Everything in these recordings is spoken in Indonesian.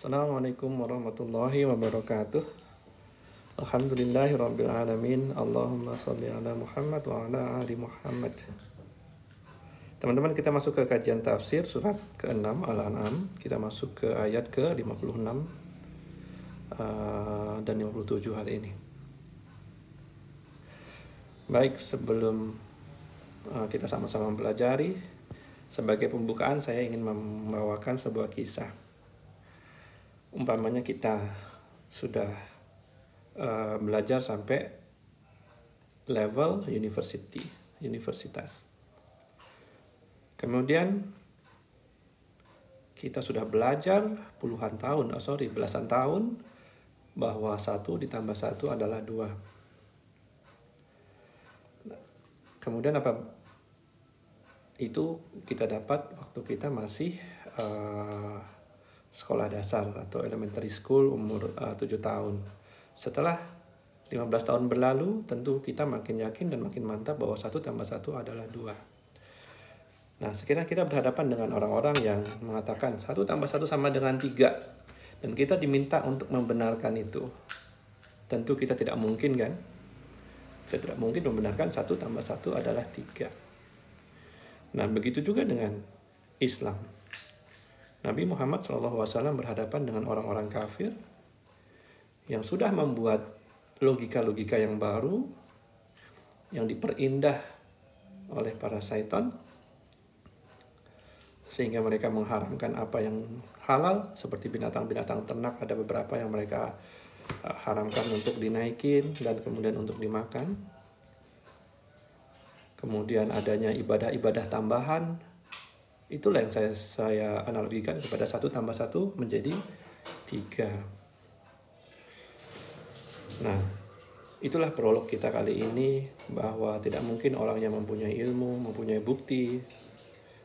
Assalamualaikum warahmatullahi wabarakatuh. Alhamdulillahirabbil alamin. Allahumma shalli ala Muhammad wa ala ali Muhammad. Teman-teman, kita masuk ke kajian tafsir surat ke-6 Al-An'am. Kita masuk ke ayat ke-56 dan 57 hari ini. Baik, sebelum kita sama-sama mempelajari, sebagai pembukaan saya ingin membawakan sebuah kisah. Umpamanya kita sudah belajar sampai level universitas. Kemudian kita sudah belajar belasan tahun bahwa 1 ditambah 1 adalah 2. Kemudian apa itu kita dapat waktu kita masih sekolah dasar atau elementary school umur 7 tahun. Setelah 15 tahun berlalu, tentu kita makin yakin dan makin mantap bahwa 1 tambah 1 adalah 2. Nah, sekiranya kita berhadapan dengan orang-orang yang mengatakan 1 tambah 1 sama dengan 3, dan kita diminta untuk membenarkan itu. Tentu kita tidak mungkin, kan? Kita tidak mungkin membenarkan 1 tambah 1 adalah 3. Nah, begitu juga dengan Islam. Nabi Muhammad SAW berhadapan dengan orang-orang kafir yang sudah membuat logika-logika yang baru, yang diperindah oleh para syaitan, sehingga mereka mengharamkan apa yang halal, seperti binatang-binatang ternak. Ada beberapa yang mereka haramkan untuk dinaikin dan kemudian untuk dimakan. Kemudian adanya ibadah-ibadah tambahan. Itulah yang saya analogikan kepada 1 tambah 1 menjadi 3. Nah, itulah prolog kita kali ini, bahwa tidak mungkin orang yang mempunyai ilmu, mempunyai bukti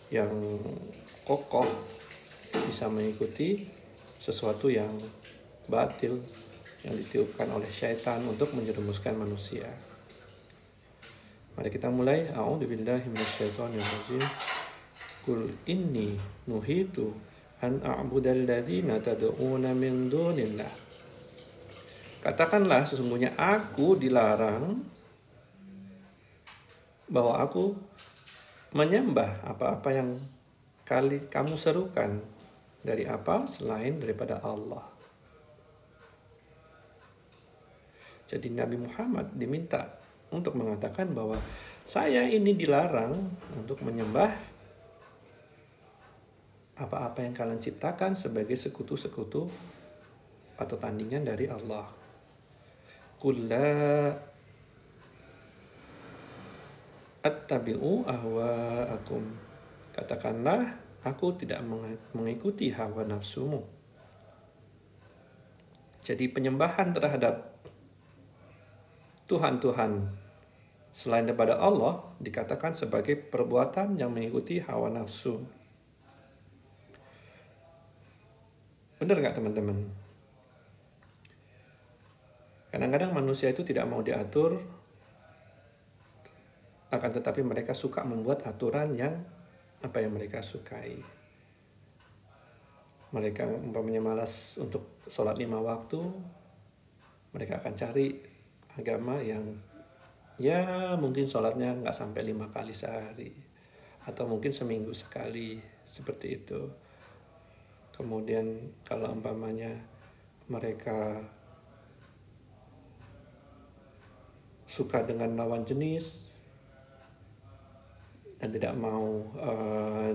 yang kokoh bisa mengikuti sesuatu yang batil yang ditiupkan oleh syaitan untuk menjerumuskan manusia. Mari kita mulai. A'udzubillahi minasyaitonirrajim. Qul inni nuhitu an a'budal ladzina tad'una min dunillah. Katakanlah, sesungguhnya aku dilarang bahwa aku menyembah apa-apa yang kamu serukan dari apa selain daripada Allah. Jadi Nabi Muhammad diminta untuk mengatakan bahwa saya ini dilarang untuk menyembah apa-apa yang kalian ciptakan sebagai sekutu-sekutu atau tandingan dari Allah. Qul la attabi'u ahwa'akum. Katakanlah, aku tidak mengikuti hawa nafsumu. Jadi penyembahan terhadap Tuhan-Tuhan selain daripada Allah dikatakan sebagai perbuatan yang mengikuti hawa nafsu. Benar nggak, teman-teman? Kadang-kadang manusia itu tidak mau diatur, akan tetapi mereka suka membuat aturan yang apa yang mereka sukai. Mereka umpamanya malas untuk sholat 5 waktu, mereka akan cari agama yang ya mungkin sholatnya nggak sampai 5 kali sehari, atau mungkin seminggu sekali, seperti itu. Kemudian kalau umpamanya mereka suka dengan lawan jenis dan tidak mau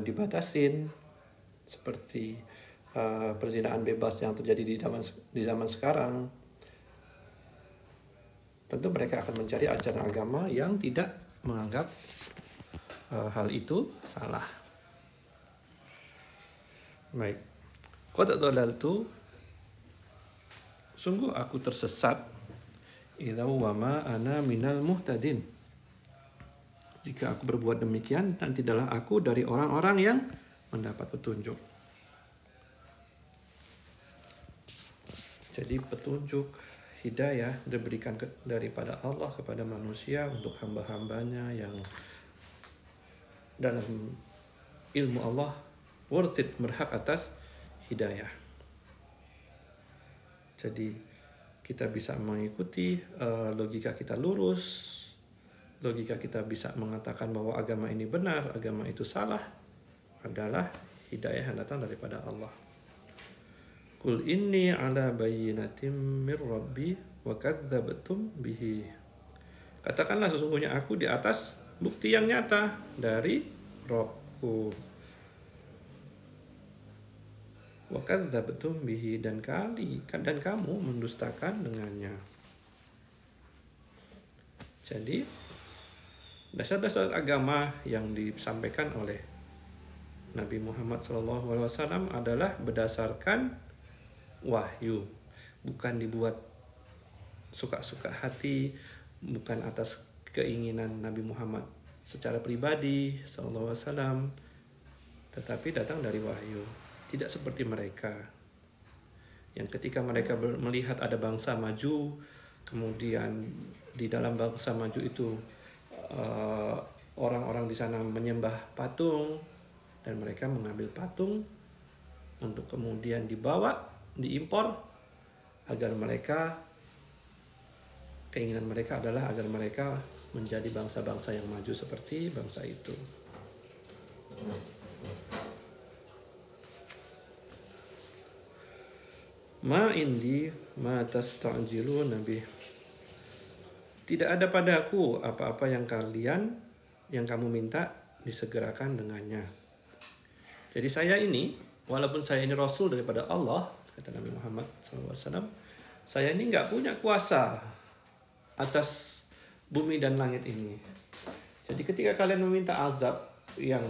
dibatasin, seperti perzinaan bebas yang terjadi di zaman sekarang, tentu mereka akan mencari ajaran agama yang tidak menganggap hal itu salah. Baik. Qad dhalaltu, sungguh aku tersesat, idza wa ma ana minal muhtadin, jika aku berbuat demikian dan tidaklah aku dari orang-orang yang mendapat petunjuk. Jadi petunjuk, hidayah diberikan daripada Allah kepada manusia untuk hamba-hambanya yang dalam ilmu Allah worth it, berhak atas hidayah. Jadi kita bisa mengikuti logika kita lurus, logika kita bisa mengatakan bahwa agama ini benar, agama itu salah, adalah hidayah yang datang daripada Allah. Qul inni ala bayyinatin mir rabbi wa kadzdzabtum bihi. Katakanlah sesungguhnya aku di atas bukti yang nyata dari Rabbku. Wa kadzdzabtum bihi, dan kamu mendustakan dengannya. Jadi dasar-dasar agama yang disampaikan oleh Nabi Muhammad SAW adalah berdasarkan wahyu, bukan dibuat suka-suka hati, bukan atas keinginan Nabi Muhammad secara pribadi SAW, tetapi datang dari wahyu. Tidak seperti mereka yang ketika mereka melihat ada bangsa maju, kemudian di dalam bangsa maju itu orang-orang di sana menyembah patung, dan mereka mengambil patung untuk kemudian diimpor, agar mereka, keinginan mereka adalah agar mereka menjadi bangsa-bangsa yang maju seperti bangsa itu. Ma indi ma tasta'jiluna bih. Tidak ada padaku apa-apa yang kamu minta disegerakan dengannya. Jadi saya ini, walaupun saya ini Rasul daripada Allah, kata Nabi Muhammad SAW, saya ini nggak punya kuasa atas bumi dan langit ini. Jadi ketika kalian meminta azab yang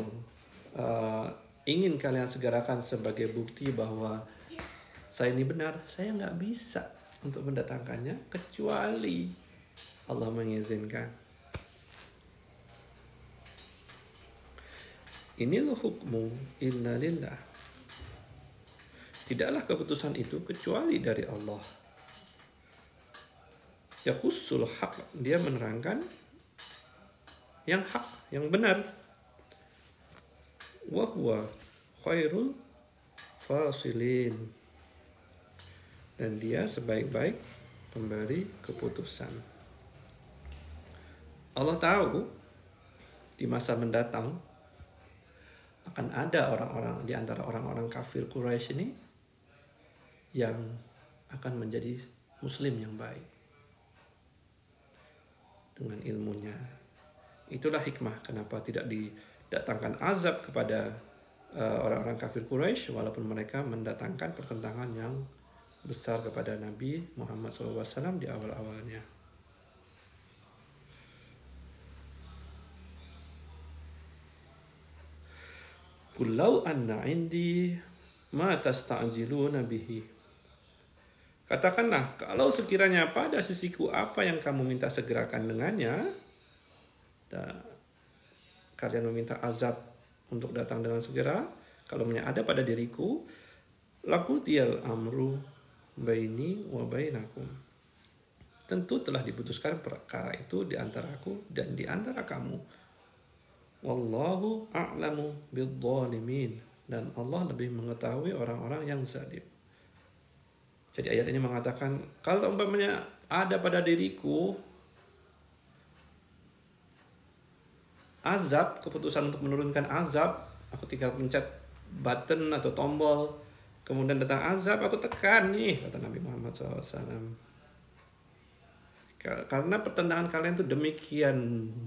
ingin kalian segerakan sebagai bukti bahwa saya ini benar, saya nggak bisa untuk mendatangkannya kecuali Allah mengizinkan. Inil hukmu illa lillah. Tidaklah keputusan itu kecuali dari Allah. Yaqussul haq, dia menerangkan yang hak, yang benar. Wa huwa khairul fasilin, dan dia sebaik-baik pemberi keputusan. Allah tahu di masa mendatang akan ada orang-orang di antara orang-orang kafir Quraisy ini yang akan menjadi muslim yang baik dengan ilmunya. Itulah hikmah kenapa tidak didatangkan azab kepada orang-orang kafir Quraisy, walaupun mereka mendatangkan pertentangan yang besar kepada Nabi Muhammad SAW di awal-awalnya. Kullau anna indi ma tasta'jiluna bihi. Katakanlah, kalau sekiranya pada sisiku apa yang kamu minta segerakan dengannya, kalian meminta azab untuk datang dengan segera, kalau ada pada diriku, laqudiyal amru baini wa bainakum. Tentu telah diputuskan perkara itu di antaraku dan di antara kamu. Wallahu a'lamu bidzalimin, dan Allah lebih mengetahui orang-orang yang zalim. Jadi ayat ini mengatakan, kalau umpamanya ada pada diriku azab, keputusan untuk menurunkan azab, aku tinggal pencet button atau tombol, kemudian datang azab, aku tekan nih, kata Nabi Muhammad SAW. Karena pertentangan kalian itu demikian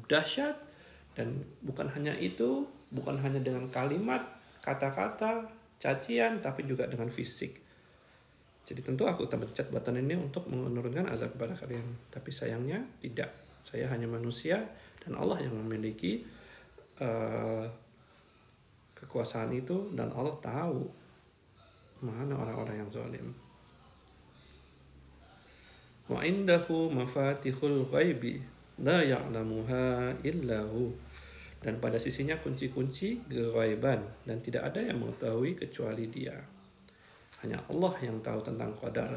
dahsyat, dan bukan hanya itu, bukan hanya dengan kalimat, kata-kata, cacian, tapi juga dengan fisik. Jadi tentu aku pencet button ini untuk menurunkan azab kepada kalian. Tapi sayangnya tidak. Saya hanya manusia, dan Allah yang memiliki kekuasaan itu, dan Allah tahu mana orang-orang yang zalim. Wa indahu mafatihul ghaibi la ya'lamuha illahu, dan pada sisinya kunci-kunci keghaiban, dan tidak ada yang mengetahui kecuali Dia. Hanya Allah yang tahu tentang qadar,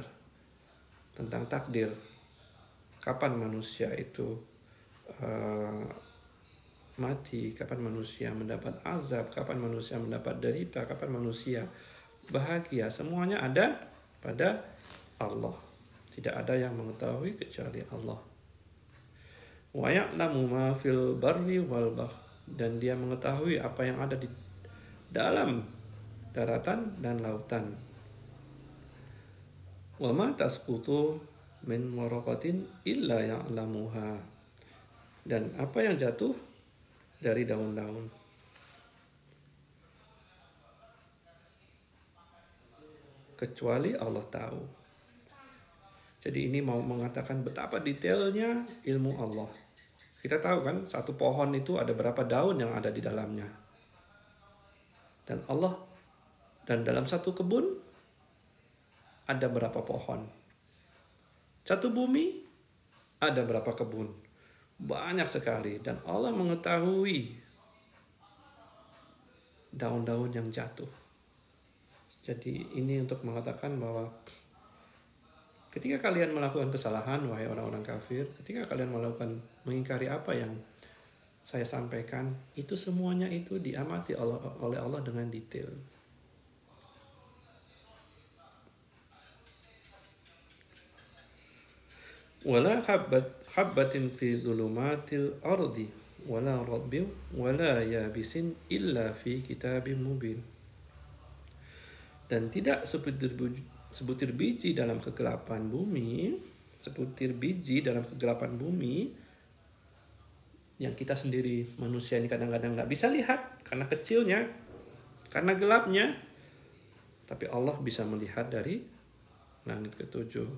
tentang takdir, kapan manusia itu mati, kapan manusia mendapat azab, kapan manusia mendapat derita, kapan manusia bahagia. Semuanya ada pada Allah. Tidak ada yang mengetahui kecuali Allah. Wa ya'lamu ma fil barri wal bahr, dan dia mengetahui apa yang ada di dalam daratan dan lautan. Wa ma tasqutu min waraqatin illa ya'lamuha, dan apa yang jatuh dari daun-daun kecuali Allah tahu. Jadi ini mau mengatakan betapa detailnya ilmu Allah. Kita tahu kan, satu pohon itu ada berapa daun yang ada di dalamnya. Dan Allah, dan dalam satu kebun ada berapa pohon. Satu bumi ada berapa kebun. Banyak sekali, dan Allah mengetahui daun-daun yang jatuh. Jadi ini untuk mengatakan bahwa ketika kalian melakukan kesalahan, wahai orang-orang kafir, ketika kalian mengingkari apa yang saya sampaikan, itu semuanya itu diamati oleh Allah dengan detail. Wala habbatin fi dhulumatil ardi wala radbin wala yabisin illa fi kitabim mubin. Dan tidak sebutir biji dalam kegelapan bumi, sebutir biji dalam kegelapan bumi yang kita sendiri manusia ini kadang-kadang nggak bisa lihat karena kecilnya, karena gelapnya, tapi Allah bisa melihat dari langit ketujuh.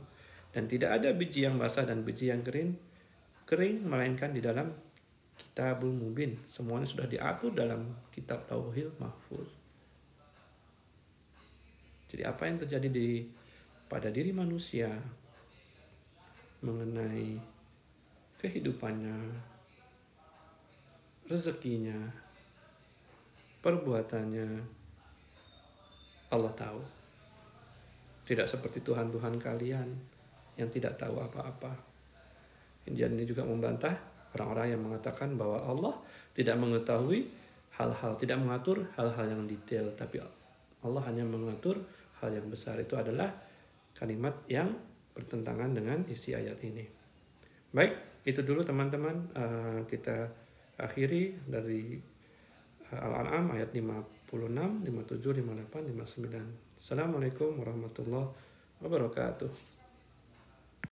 Dan tidak ada biji yang basah dan biji yang kering melainkan di dalam Kitabul Mubin. Semuanya sudah diatur dalam kitab Lauhil Mahfuz. Jadi apa yang terjadi pada diri manusia mengenai kehidupannya, rezekinya, perbuatannya, Allah tahu. Tidak seperti Tuhan-Tuhan kalian yang tidak tahu apa-apa. Kemudian ini juga membantah orang-orang yang mengatakan bahwa Allah tidak mengetahui hal-hal, tidak mengatur hal-hal yang detail, tapi Allah hanya mengatur hal yang besar. Itu adalah kalimat yang bertentangan dengan isi ayat ini. Baik, itu dulu teman-teman. Kita akhiri dari Al-An'am ayat 56, 57, 58, 59. Assalamualaikum warahmatullahi wabarakatuh.